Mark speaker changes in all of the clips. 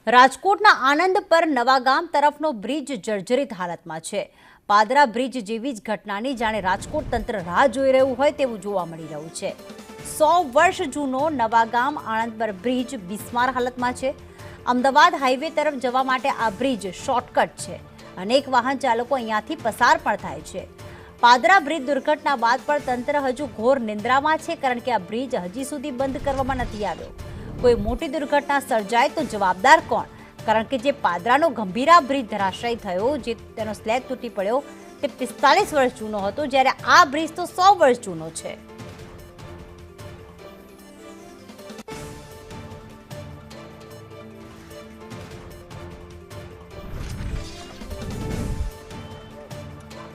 Speaker 1: રાજકોટના આનંદ પર નવાગામ તરફનો બ્રિજ જર્જરિત હાલતમાં છે। પાદરા બ્રિજ જેવી જ ઘટનાની જાણે રાજકોટ તંત્ર રાહ જોઈ રહ્યું હોય તેવું જોવા મળી રહ્યું છે। 100 વર્ષ જૂનો નવાગામ આણંદ પર બ્રિજ બિસ્માર હાલતમાં છે। અમદાવાદ હાઈવે તરફ જવા માટે આ બ્રિજ શોર્ટકટ છે। અનેક વાહન ચાલકો અહીંયાથી પસાર પણ થાય છે। પાદરા બ્રિજ દુર્ઘટના બાદ પણ તંત્ર હજુ ઘોર નિંદ્રામાં છે, કારણ કે આ બ્રિજ હજી સુધી બંધ કરવામાં નથી આવ્યો। કોઈ મોટી દુર્ઘટના સર્જાય તો જવાબદાર કોણ? કારણ કે જે પાદરાનો ગંભીરા બ્રિજ ધરાશાયી થયો, જે તેનો સ્લેબ તૂટી પડ્યો, તે 45 વર્ષ જૂનો હતો, જ્યારે આ બ્રિજ તો 100 વર્ષ જૂનો છે।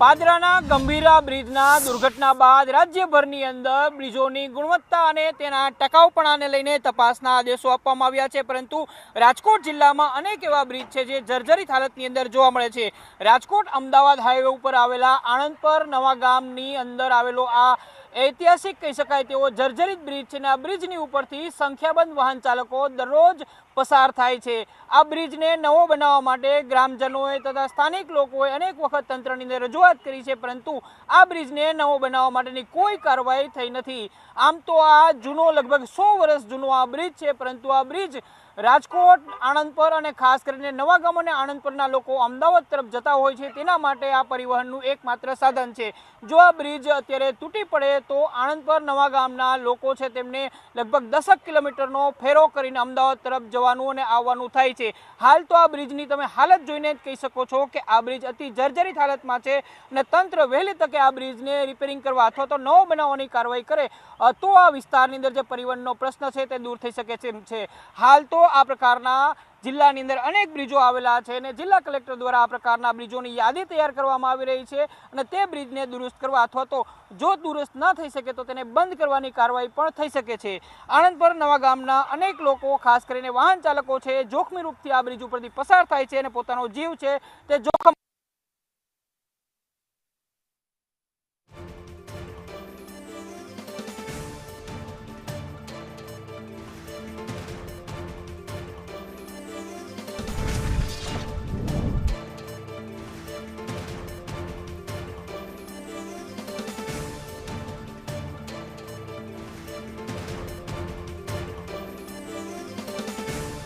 Speaker 2: પાદરાના ગંભીરા બ્રિજના દુર્ઘટના બાદ રાજ્યભરની અંદર બ્રિજોની ગુણવત્તા અને તેના ટકાઉપણાને લઈને તપાસના આદેશો આપવામાં આવ્યા છે, પરંતુ રાજકોટ જિલ્લામાં અનેક એવા બ્રિજ છે જે જર્જરિત હાલતની અંદર જોવા મળે છે। રાજકોટ અમદાવાદ હાઈવે ઉપર આવેલા આણંદ પર નવાગામની અંદર આવેલો આ ઐતિહાસિક કહી શકાય તેવો જર્જરિત બ્રિજ છે અને આ બ્રિજની ઉપરથી સંખ્યાબંધ વાહન ચાલકો દરરોજ પસાર થાય છે। આ બ્રિજને નવો બનાવવા માટે ગ્રામજનોએ તથા સ્થાનિક લોકોએ અનેક વખત તંત્રની અંદર રજૂઆત કરી છે, પરંતુ આ બ્રિજને નવો બનાવવા માટેની કોઈ કાર્યવાહી થઈ નથી। આમ તો આ જૂનો લગભગ 100 વર્ષ જૂનો આ બ્રિજ છે, પરંતુ આ બ્રિજ રાજકોટ, આણંદ પર અને ખાસ કરીને નવાગામ અને આણંદ પરના લોકો અમદાવાદ તરફ જતા હોય છે, તેના માટે આ પરિવહનનું એકમાત્ર સાધન છે। જો આ બ્રિજ અત્યારે તૂટી પડે તો આણંદ પર નવાગામના લોકો છે તેમને લગભગ 10 કિલોમીટરનો ફેરો કરીને અમદાવાદ તરફ જવાનું અને આવવાનું થાય છે। હાલ તો આ બ્રિજની તમે હાલત જોઈને જ કહી શકો છો કે આ બ્રિજ અતિ જર્જરિત હાલતમાં છે અને તંત્ર વહેલી તકે આ બ્રિજને રિપેરિંગ કરવા અથવા તો નવો બનાવવાની કાર્યવાહી કરે તો આ વિસ્તારની અંદર જે પરિવહનનો પ્રશ્ન છે તે દૂર થઈ શકે છે। હાલ તો આ પ્રકારના જિલ્લાની અંદર અનેક બ્રિજો આવેલા છે અને જિલ્લા કલેક્ટર દ્વારા આ પ્રકારના બ્રિજોની યાદી તૈયાર કરવામાં આવી રહી છે અને તે બ્રિજને દુરસ્ત કરવા અથવા તો જો દુરસ્ત ન થઈ શકે તો તેને બંધ કરવાની કાર્યવાહી પણ થઈ શકે છે। આણંદ પર નવાગામના અનેક લોકો, ખાસ કરીને વાહન ચાલકો છે, જોખમી રૂપથી આ બ્રિજ ઉપરથી પસાર થાય છે અને પોતાનો જીવ છે તે